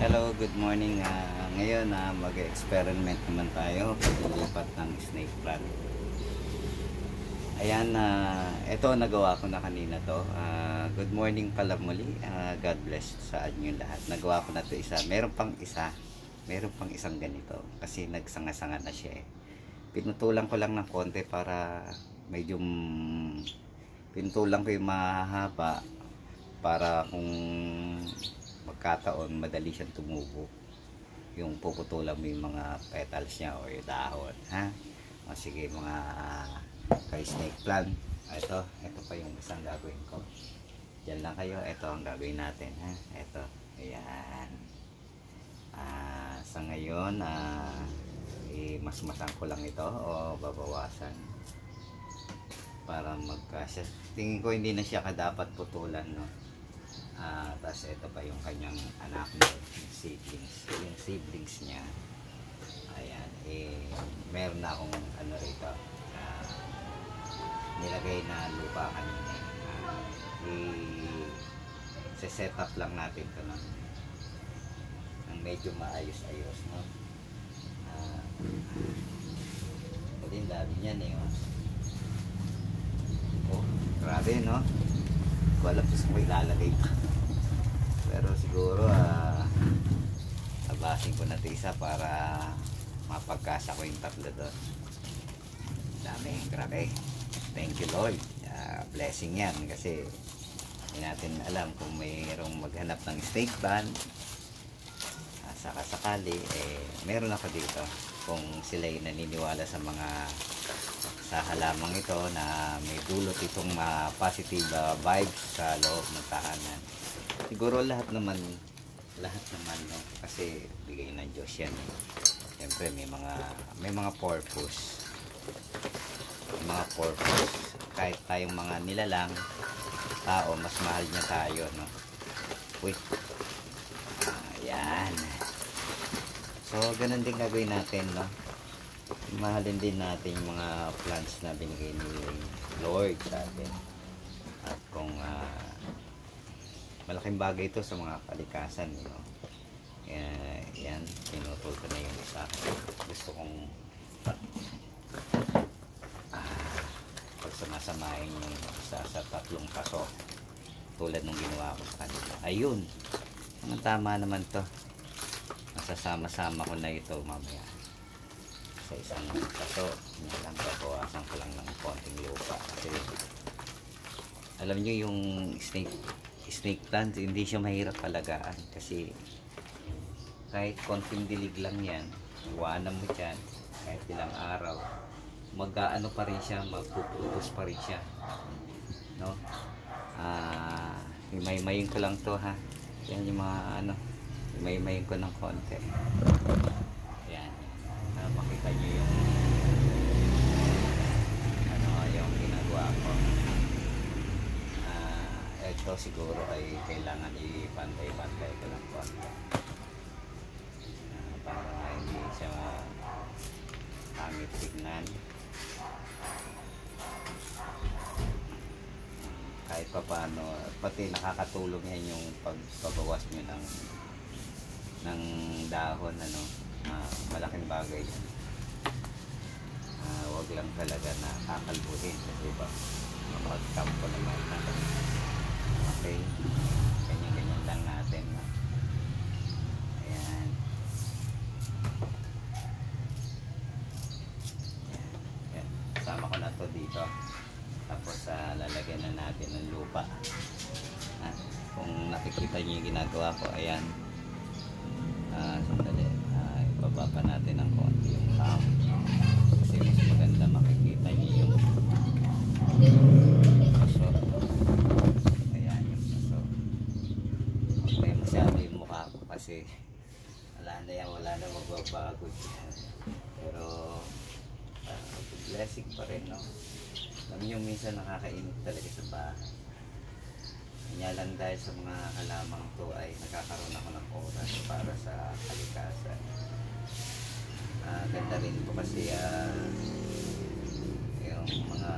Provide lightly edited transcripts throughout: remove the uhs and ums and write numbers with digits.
Hello, good morning. Ngayon mag-experiment naman tayo paglilipat ng snake plant. Ayan, ito nagawa ko na kanina to. Good morning pala muli. God bless sa inyo lahat. Nagawa ko na to isa. Meron pang isang ganito kasi nagsanga-sanga na siya eh. Pinutulan ko lang ng konti para medyo pinutulan ko yung mahaba para kung magkataon madali siyang tumubo, yung puputulan mo yung mga petals niya o yung dahon, ha? O sige mga kay snake plant, ito pa yung isang gagawin ko. Diyan lang kayo, ito ang gagawin natin, ha? Ito, ayan. Sa ngayon masmasan ko lang ito o babawasan para magkasya. Tingin ko hindi na siya kadapat putulan, no? Tapos ito pa yung kanyang anak mo, yung siblings niya. Ayan, meron na akong ano rito, nilagay na lupa kanina. I-set up lang natin ito, no? Ang medyo maayos-ayos, no? Pwede yung dami niyan eh, oh, grabe, no? Wala po kung ilalagay pa. Pero siguro abasin ko na ito isa para mapagkasa ko yung tatlo doon. Dami, grabe. Thank you Lord. Blessing yan kasi hindi natin alam kung mayroong maghanap ng snake plant. Sakasakali meron ako dito kung sila ay naniniwala sa mga sa halamang ito na may dulot itong positive vibes sa loob ng tahanan. Siguro lahat naman, no? Kasi bigay ng Diyos yan. Siyempre may mga purpose. Kahit tayong mga nilalang tao, mas mahal niya tayo, no? Uy. Ayan. So ganun din gagawin natin, no? Mahalin din natin yung mga plants na binigay ni Lord sa atin. At kung malaking bagay ito sa mga kalikasan, no? Yan, pinutol ko na yung isa. Gusto kong pagsamasamahin yung isa sa tatlong paso tulad nung ginawa ko sa kanila. Ayun, ang tama naman to. Masasama-sama ko na ito mamaya sa isang paso. Lang babawasan ko lang ng konting lupa kasi alam nyo yung snake plant hindi siya mahirap palagaan kasi kahit konting dilig lang yan, iwanan mo dyan kahit ilang araw, mag-aano pa rin siya, magpuputos pa rin siya, no? Imay-mayin ko lang to, ha? Yan yung mga imay-mayin ko ng konti. Yan, makita nyo yung yung ginagawa ko. Ito siguro ay kailangan ipantay-pantay ko lang konti para hindi siya pangit tignan. Kahit pa paano, pati nakakatulong yan yung pagbabawas nyo ng dahon, malaking bagay yan. Wag lang talaga na kakalbuhin kasi ba mapagkampo naman natin. Okay, ganyan-ganyan lang natin, no? Ayan. Ayan. Sama ko na to dito. Tapos lalagyan na natin ng lupa. Kung nakikita niyo yung ginagawa ko, ayan. Sandali. Ibaba pa natin ng konti yung tao. Kasi mas maganda makikita niyo yung paso. Ayan yung paso. Okay, masyado yung mukha ko kasi wala na magbabago dyan. Pero blessing pa rin, no? Alam nyo, minsan nakakainit talaga sa bahay. Kanya lang dahil sa mga halamang to ay nakakaroon ako ng oras para sa kalikasan. Ganda rin po kasi yung mga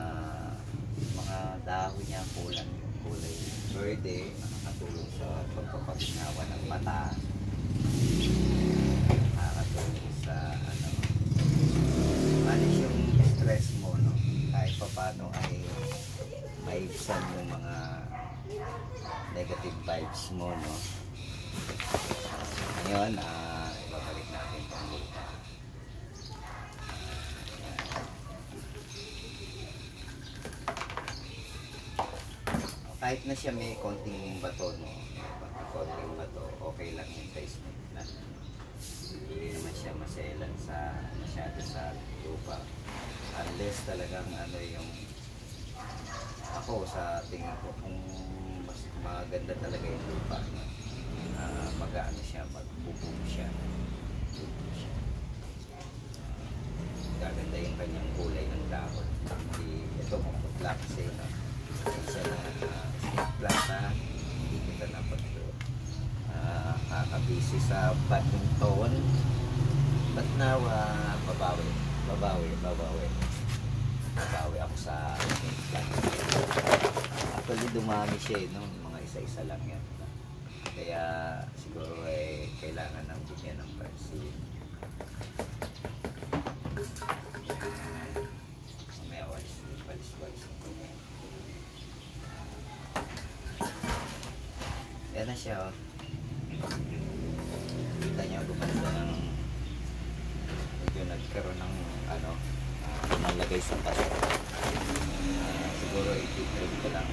dahon niya kulay verde, nakakatulong sa pagpapaginawa ng mata. vibes mo, no? Ngayon, ibabalik natin itong lupa. Kahit na siya may konting bato, no? May konting bato, okay lang yung size na. Hindi naman siya maselan masyado sa lupa. Unless talagang ano yung ako sa tingin ko kung mas maganda talaga yung lupa, no? Mag-ano siya, magbubong siya. Gaganda yung kanyang kulay ng dahon. Hindi, ito maputla kasi, no? Siya na snake plant na hindi kita napagdo. Kakabisi sa badminton. But now, babawi ako sa snake plant. Actually, dumami siya, no? Mga isa-isa lang yan. Kaya siguro kailangan ng bigyan ng pansin. Mamaya walis. Yan na siya, oh. Kita niyo, gumanda ng medyo nagkaroon ng nalagay sa paso. Siguro i-trim ko lang.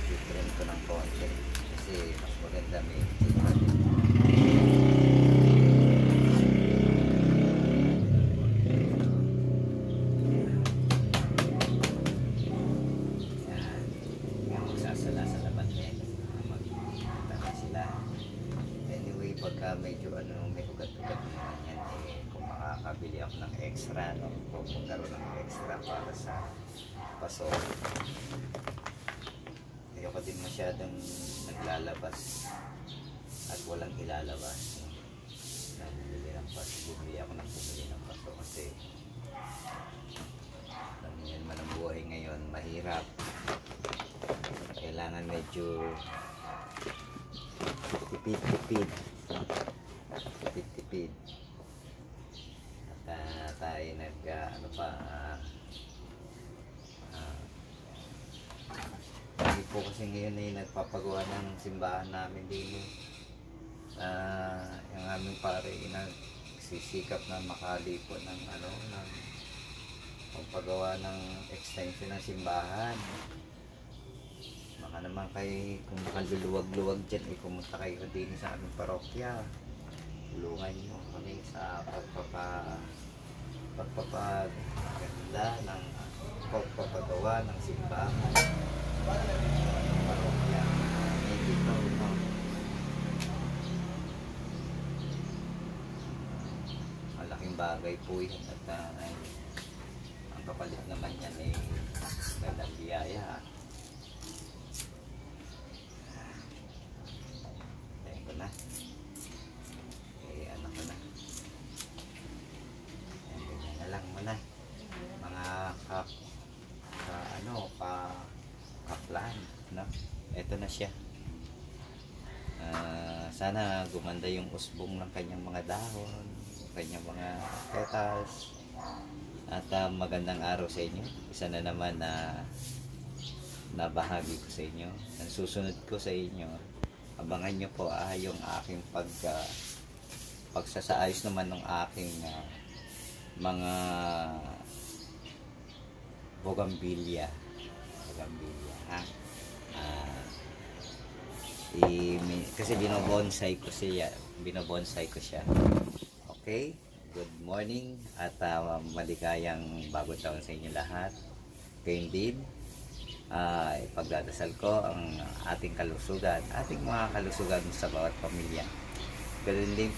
I-trim ko ng konti. Kasi mas maganda may magsasala sa laban niya. Magkita na sila. Anyway, pagka medyo may ugat-ugat naman yan, kung makakabili ako ng extra, no? Kung magkaroon ng extra para sa paso. Ayoko din masyadong naglalabas at walang ilalabas, no? Bumili ng paso, bumili ako ng paso kasi alam niyo naman ang buhay ngayon, mahirap. Kailangan medyo tipid at tayo hindi po kasi ngayon ay nagpapagawa ng simbahan namin din. Yung aming pare nagsisikap na makalipo ng pagpagawa ng extension ng simbahan. Baka naman kung makaluluwag-luwag dyan, pumunta kayo din sa aming parokya. Tulungan nyo kami sa pagpapaganda ng pagpapagawa ng simbahan. Parokya. Malaking bagay po yun at ang kapalit naman yan gandang biyaya. Na ano ko na ganyan na lang muna mga kaplan, no? Eto na siya. Sana gumanda yung usbong ng kanyang mga dahon, kanyang mga petals, at magandang araw sa inyo. Isa na naman na nabahagi ko sa inyo. Ang susunod ko sa inyo, abangan nyo po yung aking pagsasaayos naman ng aking mga bougainvillea, ha? Kasi binobonsai ko siya. Okay? Good morning at maligayang bagong taon sa inyo lahat. Kayong din, ipagdadasal ko ang ating kalusugan, ating mga kalusugan sa bawat pamilya. Ganoon din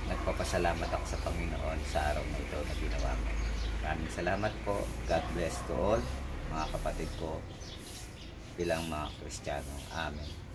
nagpapasalamat ako sa Panginoon sa araw na ito na ginawa mo. Maraming salamat po. God bless to all mga kapatid ko bilang mga Kristiyano. Amen.